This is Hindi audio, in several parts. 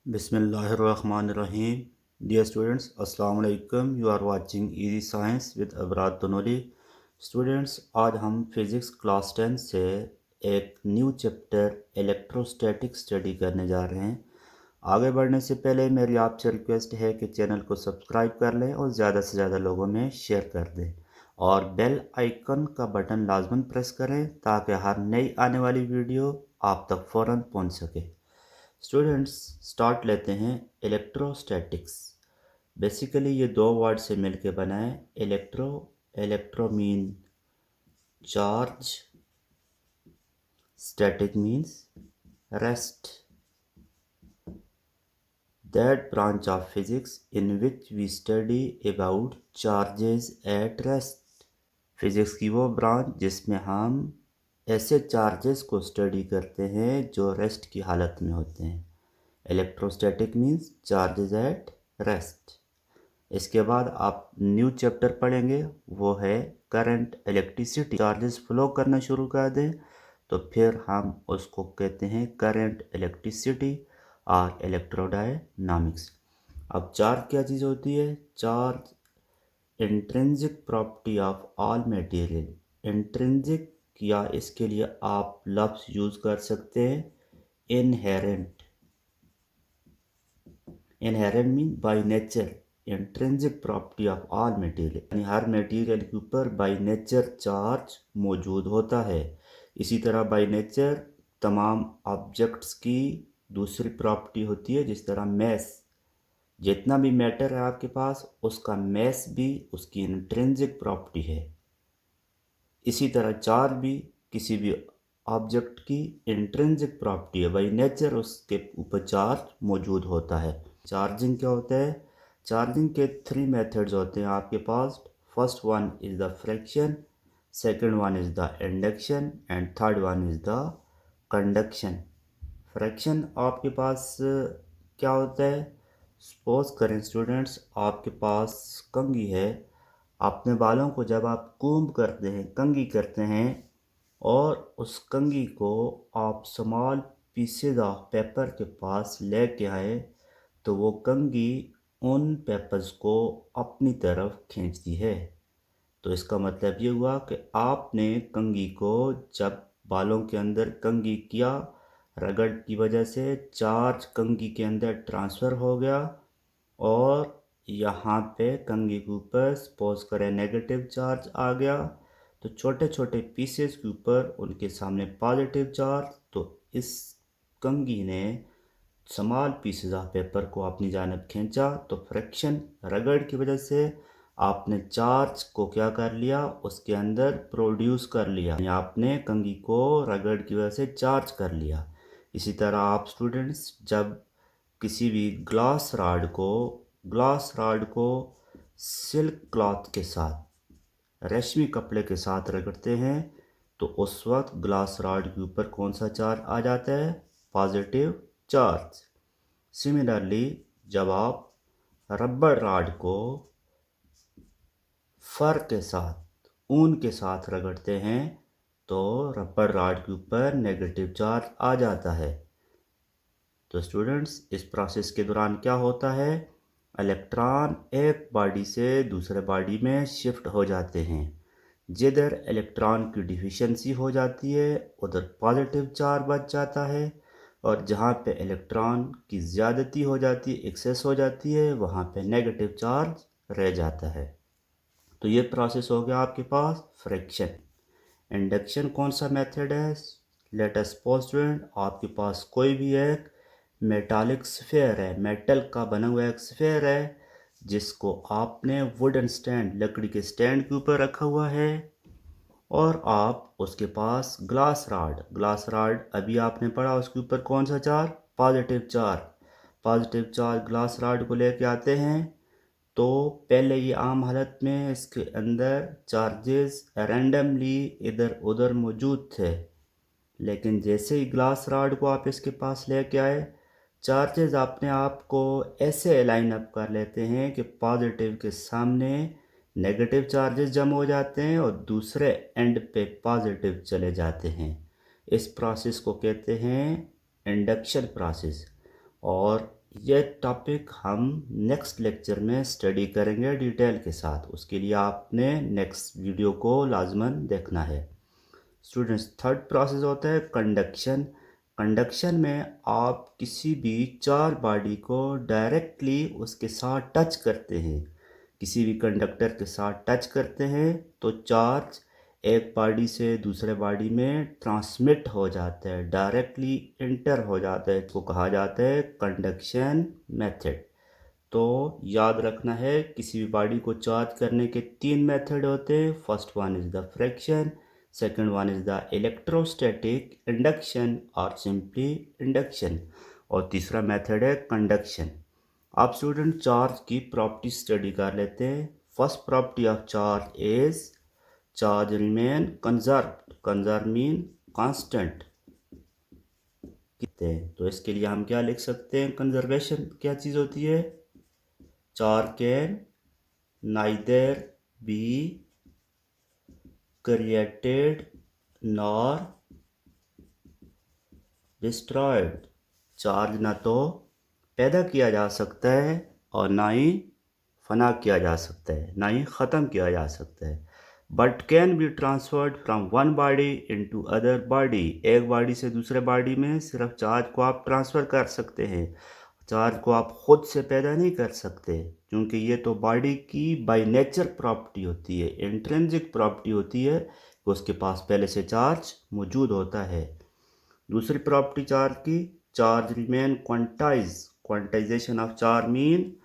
बिस्मिल्लाहिर्रहमानिर्रहीम। Dear students, अस्सलाम वालेकुम। You are watching Easy Science with Abrar Tanoli. Students, आज हम फिज़िक्स क्लास 10 से एक न्यू चैप्टर इलेक्ट्रोस्टैटिक स्टडी करने जा रहे हैं। आगे बढ़ने से पहले मेरी आपसे रिक्वेस्ट है कि चैनल को सब्सक्राइब कर लें और ज़्यादा से ज़्यादा लोगों में शेयर कर दें और बेल आइकन का बटन लाजमन प्रेस करें ताकि हर नई आने वाली वीडियो आप तक फ़ौरन पहुंच सके। स्टूडेंट्स, स्टार्ट लेते हैं। इलेक्ट्रोस्टैटिक्स बेसिकली ये दो वर्ड से मिलके बना है। Electro mean charge, static means rest. That branch of physics in which we study about charges at rest. Physics की वो ब्रांच जिसमें हम ऐसे चार्जेस को स्टडी करते हैं जो रेस्ट की हालत में होते हैं। Electrostatic means charges at rest. इसके बाद आप न्यू चैप्टर पढ़ेंगे, वो है करंट इलेक्ट्रिसिटी। चार्जेस फ्लो करना शुरू कर दें तो फिर हम उसको कहते हैं करंट इलेक्ट्रिसिटी और इलेक्ट्रोडायनामिक्स। अब चार्ज क्या चीज़ होती है? Charge intrinsic property of all material. Intrinsic या इसके लिए आप लफ्ज़ यूज़ कर सकते हैं inherent. Inherent mean by nature, intrinsic property of all material, यानी हर मटेरियल के ऊपर बाय नेचर चार्ज मौजूद होता है। इसी तरह बाय नेचर तमाम ऑब्जेक्ट्स की दूसरी प्रॉपर्टी होती है, जिस तरह मैस। जितना भी मैटर है आपके पास, उसका मैस भी उसकी इंट्रिंसिक प्रॉपर्टी है। इसी तरह चार्ज भी किसी भी ऑब्जेक्ट की इंट्रिंसिक प्रॉपर्टी है, बाय नेचर उसके ऊपर चार्ज मौजूद होता है। चार्जिंग क्या होता है? चार्जिंग के 3 मेथड्स होते हैं आपके पास। First one is the friction, second one is the induction and third one is the conduction. Friction आपके पास क्या होता है? सपोज करें स्टूडेंट्स, आपके पास कंघी है। अपने बालों को जब आप कूम्ब करते हैं, कंघी करते हैं, और उस कंघी को आप स्मॉल पीसेज ऑफ पेपर के पास लेके आए, तो वो कंघी उन पेपर्स को अपनी तरफ खींचती है। तो इसका मतलब ये हुआ कि आपने कंघी को जब बालों के अंदर कंघी किया, रगड़ की वजह से चार्ज कंघी के अंदर ट्रांसफ़र हो गया और यहाँ पे कंघी के ऊपर सपोज करें नेगेटिव चार्ज आ गया, तो छोटे छोटे पीसेस के ऊपर उनके सामने पॉजिटिव चार्ज। तो इस कंघी ने स्मॉल पीसेस ऑफ पेपर को अपनी जानब खींचा, तो फ्रिक्शन, रगड़ की वजह से आपने चार्ज को क्या कर लिया, उसके अंदर प्रोड्यूस कर लिया, यानी आपने कंघी को रगड़ की वजह से चार्ज कर लिया। इसी तरह आप स्टूडेंट्स जब किसी भी ग्लास राड को सिल्क क्लॉथ के साथ, रेशमी कपड़े के साथ रगड़ते हैं, तो उस वक्त ग्लास राड के ऊपर कौन सा चार्ज आ जाता है? Positive charge. सिमिलरली जब आप रबड़ राड को फर के साथ, ऊन के साथ रगड़ते हैं, तो रबड़ राड के ऊपर नेगेटिव चार्ज आ जाता है। तो स्टूडेंट्स, इस प्रोसेस के दौरान क्या होता है? इलेक्ट्रॉन एक बॉडी से दूसरे बॉडी में शिफ्ट हो जाते हैं। जिधर इलेक्ट्रॉन की डिफिशिएंसी हो जाती है उधर पॉजिटिव चार्ज बच जाता है, और जहाँ पे इलेक्ट्रॉन की ज़्यादती हो जाती है, एक्सेस हो जाती है, वहाँ पे नेगेटिव चार्ज रह जाता है। तो ये प्रोसेस हो गया आपके पास फ्रिक्शन। इंडक्शन कौन सा मेथड है? लेट अस सपोज स्टूडेंट, आपके पास कोई भी एक मेटालिक स्फेयर है, मेटल का बना हुआ एक स्फेयर है, जिसको आपने वुडन स्टैंड, लकड़ी के स्टैंड के ऊपर रखा हुआ है, और आप उसके पास ग्लास राड अभी आपने पढ़ा, उसके ऊपर कौन सा charge? Positive charge glass rod को लेके आते हैं। तो पहले ये आम हालत में इसके अंदर चार्जेस रैंडमली इधर उधर मौजूद थे, लेकिन जैसे ही ग्लास रॉड को आप इसके पास लेके आए, चार्जेस अपने आप को ऐसे लाइन अप कर लेते हैं कि पॉजिटिव के सामने नेगेटिव चार्जेस जमा हो जाते हैं और दूसरे एंड पे पॉजिटिव चले जाते हैं। इस प्रोसेस को कहते हैं इंडक्शन प्रोसेस। और यह टॉपिक हम नेक्स्ट लेक्चर में स्टडी करेंगे डिटेल के साथ। उसके लिए आपने नेक्स्ट वीडियो को लाजमन देखना है। स्टूडेंट्स, थर्ड प्रोसेस होता है कंडक्शन। कंडक्शन में आप किसी भी चार बॉडी को डायरेक्टली उसके साथ टच करते हैं। किसी भी कंडक्टर के साथ टच करते हैं तो चार्ज एक बॉडी से दूसरे बॉडी में ट्रांसमिट हो जाता है, डायरेक्टली इंटर हो जाता है। इसको कहा जाता है कंडक्शन मेथड। तो याद रखना है, किसी भी बॉडी को चार्ज करने के तीन मेथड होते हैं। First one is the friction, second one is the electrostatic induction और सिंपली इंडक्शन, और तीसरा मेथड है कंडक्शन। आप स्टूडेंट चार्ज की प्रॉपर्टी स्टडी कर लेते हैं। First property of charge is charge remain conserve. Conserve mean constant हैं। तो इसके लिए हम क्या लिख सकते हैं? कंजर्वेशन क्या चीज़ होती है? Charge can neither be created nor destroyed. Charge ना तो पैदा किया जा सकता है और ना ही फना किया जा सकता है, ना ही ख़त्म किया जा सकता है। But can be transferred from one body into other body. एक बॉडी से दूसरे बॉडी में सिर्फ चार्ज को आप ट्रांसफ़र कर सकते हैं। चार्ज को आप खुद से पैदा नहीं कर सकते, क्योंकि ये तो बॉडी की बाय नेचर प्रॉपर्टी होती है, इंट्रिंसिक प्रॉपर्टी होती है कि उसके पास पहले से चार्ज मौजूद होता है। दूसरी प्रॉपर्टी चार्ज की, charge remain quantize. Quantization of charge mean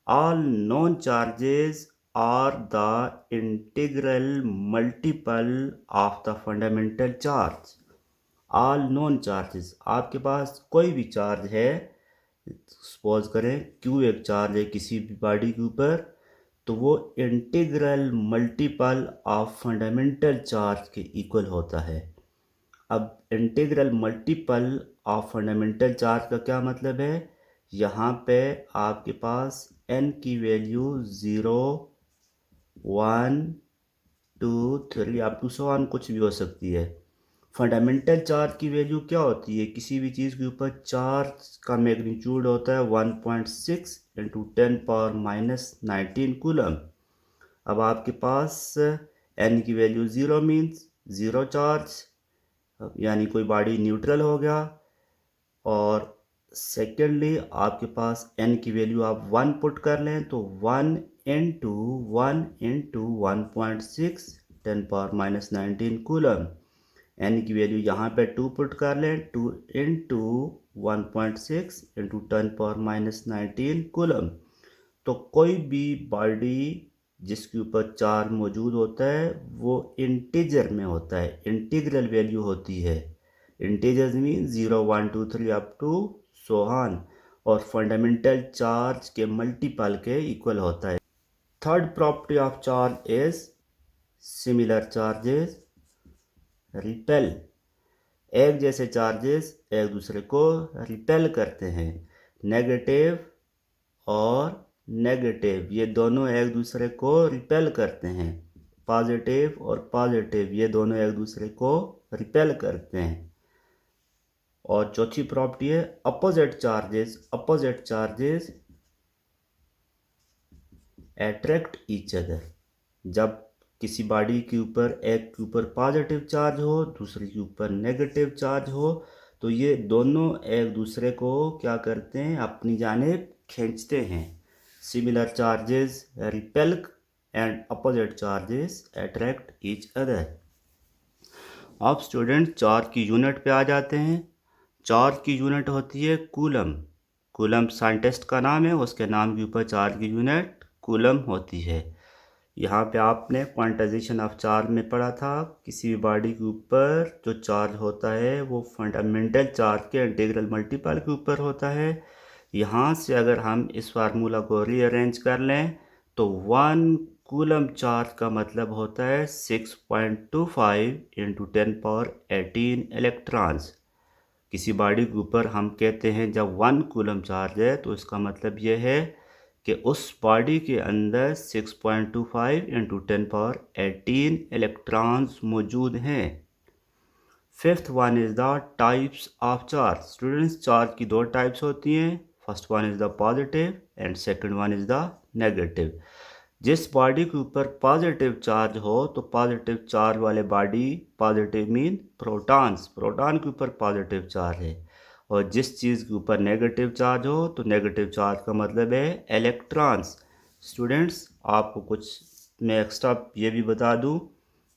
all known charges are the integral multiple of the fundamental charge. all known charges, आपके पास कोई भी चार्ज है, सपोज करें Q एक चार्ज है किसी भी बॉडी के ऊपर, तो वो integral multiple of fundamental charge के इक्वल होता है। अब integral multiple of fundamental charge का क्या मतलब है? यहाँ पे आपके पास n की value 0, 1, 2, 3 up to so on कुछ भी हो सकती है। फंडामेंटल चार्ज की वैल्यू क्या होती है? किसी भी चीज़ के ऊपर चार्ज का मैग्नीट्यूड होता है 1.6 इंटू 10⁻⁻19 कूलम। अब आपके पास n की वैल्यू 0 मीन्स ज़ीरो चार्ज, यानी कोई बॉडी न्यूट्रल हो गया। और सेकेंडली आपके पास n की वैल्यू आप 1 पुट कर लें तो 1 इंटू 1.6 10⁻⁻19 कूलम। n की वैल्यू यहाँ पे 2 पुट कर लें, 2 इंटू 1.6 इंटू 10⁻⁻19 कूलम। तो कोई भी बॉडी जिसके ऊपर चार्ज मौजूद होता है वो इंटीजर में होता है, इंटीग्रल वैल्यू होती है। Integers mean 0, 1, 2, 3 up to so on, और फंडामेंटल चार्ज के मल्टीपल के इक्वल होता है। Third property of charge is similar charges repel. एक जैसे चार्जेस एक दूसरे को रिपेल करते हैं। नेगेटिव और नेगेटिव ये दोनों एक दूसरे को रिपेल करते हैं। पॉजिटिव और पॉजिटिव ये दोनों एक दूसरे को रिपेल करते हैं। और चौथी प्रॉपर्टी है opposite charges. Opposite charges attract each other. जब किसी बॉडी के ऊपर एक के ऊपर पॉजिटिव चार्ज हो, दूसरे के ऊपर नेगेटिव चार्ज हो, तो ये दोनों एक दूसरे को क्या करते हैं? अपनी जानिब खींचते हैं। Similar charges repel and opposite charges attract each other. अब स्टूडेंट चार्ज की यूनिट पे आ जाते हैं। चार्ज की यूनिट होती है कूलम। कूलम साइंटिस्ट का नाम है, उसके नाम के ऊपर चार्ज की यूनिट कूलम होती है। यहाँ पे आपने क्वांटाइजेशन ऑफ चार्ज में पढ़ा था, किसी भी बॉडी के ऊपर जो चार्ज होता है वो फंडामेंटल चार्ज के इंटीग्रल मल्टीपल के ऊपर होता है। यहाँ से अगर हम इस फार्मूला को रीअरेंज कर लें तो 1 कूलम चार्ज का मतलब होता है 6.25 इंटू 10⁻18 इलेक्ट्रॉन्स। किसी बॉडी के ऊपर हम कहते हैं जब 1 कूलम चार्ज है तो इसका मतलब यह है कि उस बॉडी के अंदर 6.25 इंटू 10⁻18 इलेक्ट्रॉन्स मौजूद हैं। Fifth one is the types of charge. Students, charge की दो टाइप्स होती हैं। First one is the positive and second one is the negative. जिस बॉडी के ऊपर पॉजिटिव चार्ज हो तो पॉजिटिव चार्ज वाले body, positive mean protons, proton के ऊपर पॉजिटिव चार्ज है, और जिस चीज़ के ऊपर नेगेटिव चार्ज हो तो नेगेटिव चार्ज का मतलब है इलेक्ट्रॉन्स। स्टूडेंट्स, आपको कुछ मैं एक्स्ट्रा ये भी बता दूं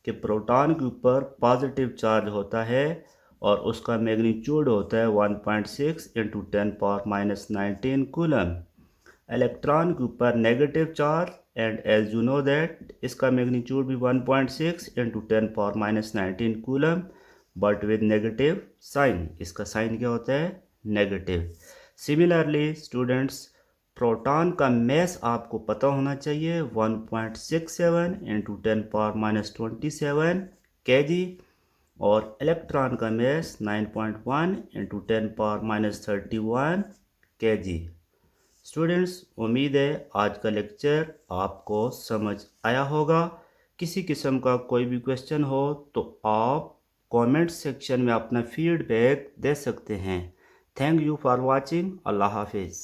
कि प्रोटॉन के ऊपर पॉजिटिव चार्ज होता है और उसका मैग्नीट्यूड होता है 1.6 इंटू 10⁻⁻19 कूलम। इलेक्ट्रॉन के ऊपर negative charge and as you know that इसका मैग्नीट्यूड भी 1.6 into 10⁻⁻19 coulomb, but with negative sign. इसका साइन क्या होता है? नेगेटिव। सिमिलरली स्टूडेंट्स, प्रोटॉन का मैस आपको पता होना चाहिए 1.67 इंटू 10⁻⁻27 kg, और इलेक्ट्रॉन का मैस 9.1 इंटू 10⁻⁻31 kg। स्टूडेंट्स, उम्मीद है आज का लेक्चर आपको समझ आया होगा। किसी किस्म का कोई भी क्वेश्चन हो तो आप कमेंट सेक्शन में अपना फीडबैक दे सकते हैं। Thank you for watching. अल्लाह हाफिज़।